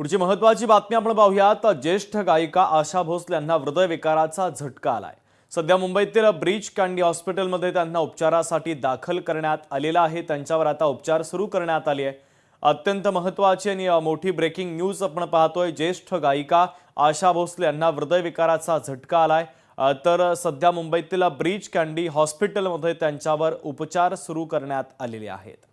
पुढची महत्त्वाची बातमी आपण पाहूयात। ज्येष्ठ गायिका आशा भोसले यांना हृदयविकाराचा झटका आलाय। सध्या मुंबईतील ब्रीच कँडी हॉस्पिटलमध्ये त्यांना उपचारासाठी दाखल करण्यात आलेला आहे। त्यांच्यावर आता उपचार सुरू करण्यात आले आहे। अत्यंत महत्त्वाची आणि मोठी ब्रेकिंग न्यूज आपण पाहतोय। ज्येष्ठ गायिका आशा भोसले यांना हृदयविकाराचा झटका आलाय। तर सध्या मुंबईतील ब्रीच कँडी हॉस्पिटलमध्ये त्यांच्यावर उपचार सुरू करण्यात आलेले आहेत।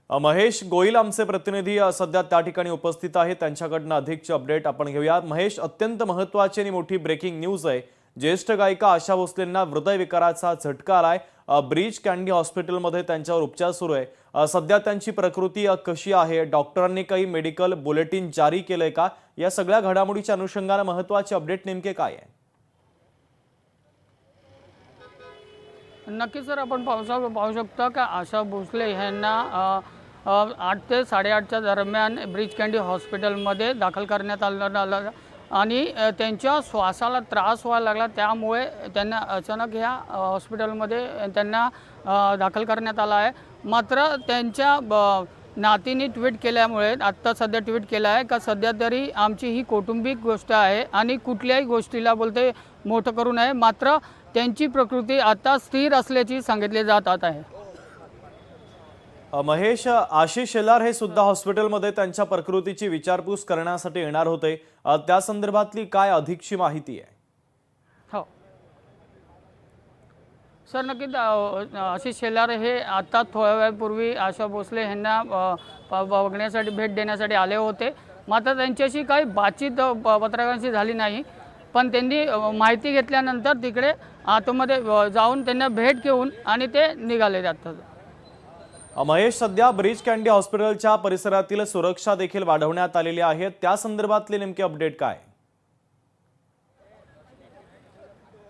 महेश गोयल आमचे प्रतिनिधी सध्या त्या ठिकाणी उपस्थित आहेत। त्यांच्याकडून अधिकची अपडेट आपण घेऊयात। महेश, अत्यंत महत्त्वाची आणि मोठी ब्रेकिंग न्यूज आहे। ज्येष्ठ गायिका आशा भोसलेंना हृदयविकाराचा झटका आलाय। ब्रीच कँडी हॉस्पिटलमध्ये त्यांच्यावर उपचार सुरू आहे। सध्या त्यांची प्रकृती कशी आहे? डॉक्टरांनी काही मेडिकल बुलेटिन जारी केलंय का? या सगळ्या घडामोडीच्या अनुषंगाने महत्त्वाचे अपडेट नेमके काय आहे? नक्कीच सर, आपण पाहू शकतो की आशा भोसले यांना 8 ते 8:30च्या दरम्यान ब्रीच कँडी हॉस्पिटलमध्ये दाखल करण्यात आलं आणि त्यांच्या श्वासाला त्रास व्हायला लागला। त्यामुळे त्यांना अचानक ह्या हॉस्पिटलमध्ये त्यांना दाखल करण्यात आला आहे। मात्र त्यांच्या नातीने ट्विट केल्यामुळे आत्ता सध्या ट्विट केलं आहे का सध्या तरी आमची ही कौटुंबिक गोष्ट आहे आणि कुठल्याही गोष्टीला बोलते मोठं करू नये। मात्र त्यांची प्रकृती आता स्थिर असल्याची सांगितले जात आहे। महेश, आशिष शेलार हे सुद्धा हॉस्पिटलमध्ये त्यांच्या प्रकृतीची विचारपूस करण्यासाठी येणार होते। त्या संदर्भातली काय अधिकची माहिती आहे? हो सर, नक्कीच आशिष शेलार हे आता थोड्या वेळापूर्वी आशा भोसले यांना बघण्यासाठी भेट देण्यासाठी आले होते। मात्र त्यांच्याशी काही बातचीत पत्रकारांशी झाली नाही, पण त्यांनी माहिती घेतल्यानंतर तिकडे आतमध्ये जाऊन त्यांना भेट घेऊन आणि ते निघाले जातात। महेश, सध्या ब्रीच कँडी हॉस्पिटलच्या परिसरातील सुरक्षा देखील वाढवण्यात आलेली आहे। त्या संदर्भातले नेमके अपडेट काय?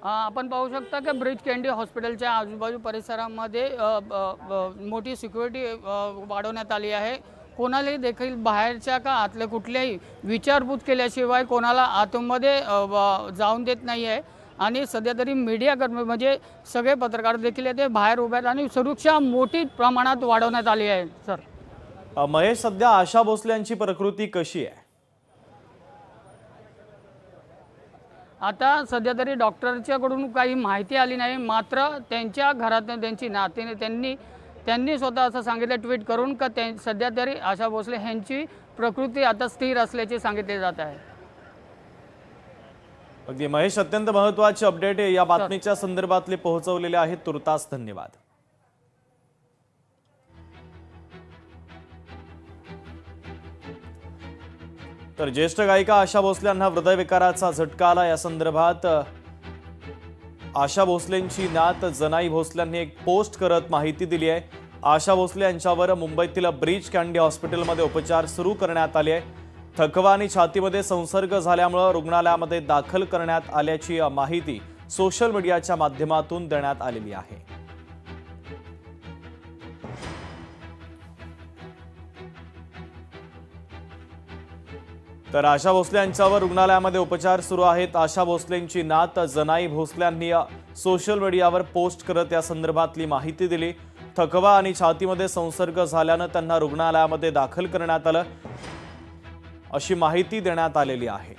आपण पाहू शकता की ब्रीच कँडी हॉस्पिटलच्या आजूबाजू परिसरामध्ये मोठी सिक्युरिटी वाढवण्यात आली आहे। कोणालाही देखील बाहेरच्या का आतल्या कुठल्याही विचारपूस केल्याशिवाय कोणाला आतमध्ये जाऊन देत नाही आहे। आणि सध्या तरी मीडियाकर्मी म्हणजे सगळे पत्रकार देखील ते बाहेर उभे आहेत आणि सुरक्षा मोठी प्रमाणात वाढवण्यात आली आहे। सर महेश, सध्या आशा भोसले यांची प्रकृती कशी आहे? आता सध्या तरी डॉक्टरच्याकडून काही माहिती आली नाही। मात्र त्यांच्या घरात त्यांची नातीने त्यांनी स्वतः असं सांगितलं ट्विट करून का सध्या तरी आशा भोसले यांची प्रकृती आता स्थिर असल्याचे सांगितले जात आहे। अगदी महेश, अत्यंत महत्त्वाचे अपडेट या बातमीच्या संदर्भातले पोहोचवलेले आहेत। तुर्तास धन्यवाद। तर ज्येष्ठ गायिका आशा भोसले यांना हृदयविकाराचा झटका आला। या संदर्भात आशा भोसलेंची नात जनाई भोसले यांनी एक पोस्ट करत माहिती दिली आहे। आशा भोसले यांच्यावर मुंबईतील ब्रीच कँडी हॉस्पिटलमध्ये उपचार सुरू करण्यात आले आहे। थकवा आणि छातीमध्ये संसर्ग झाल्यामुळे रुग्णालयामध्ये दाखल करण्यात आल्याची माहिती सोशल मीडियाच्या माध्यमातून देण्यात आलेली आहे। तर आशा भोसले यांच्यावर रुग्णालयामध्ये उपचार सुरू आहेत। आशा भोसलेंची नात जनाई भोसले यांनी सोशल मीडियावर पोस्ट करत या संदर्भातली माहिती दिली। थकवा आणि छातीमध्ये संसर्ग झाल्याने त्यांना रुग्णालयामध्ये दाखल करण्यात आलं अशी माहिती देण्यात आलेली आहे।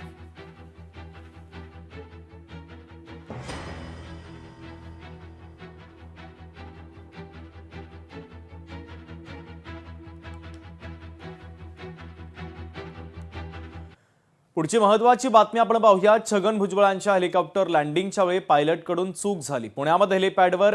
पुढची महत्त्वाची बातमी आपण पाहूया। छगन भुजबळांच्या हेलिकॉप्टर लँडिंगच्या वेळी पायलटकडून चूक झाली। पुण्यामध्ये हेलिपॅडवर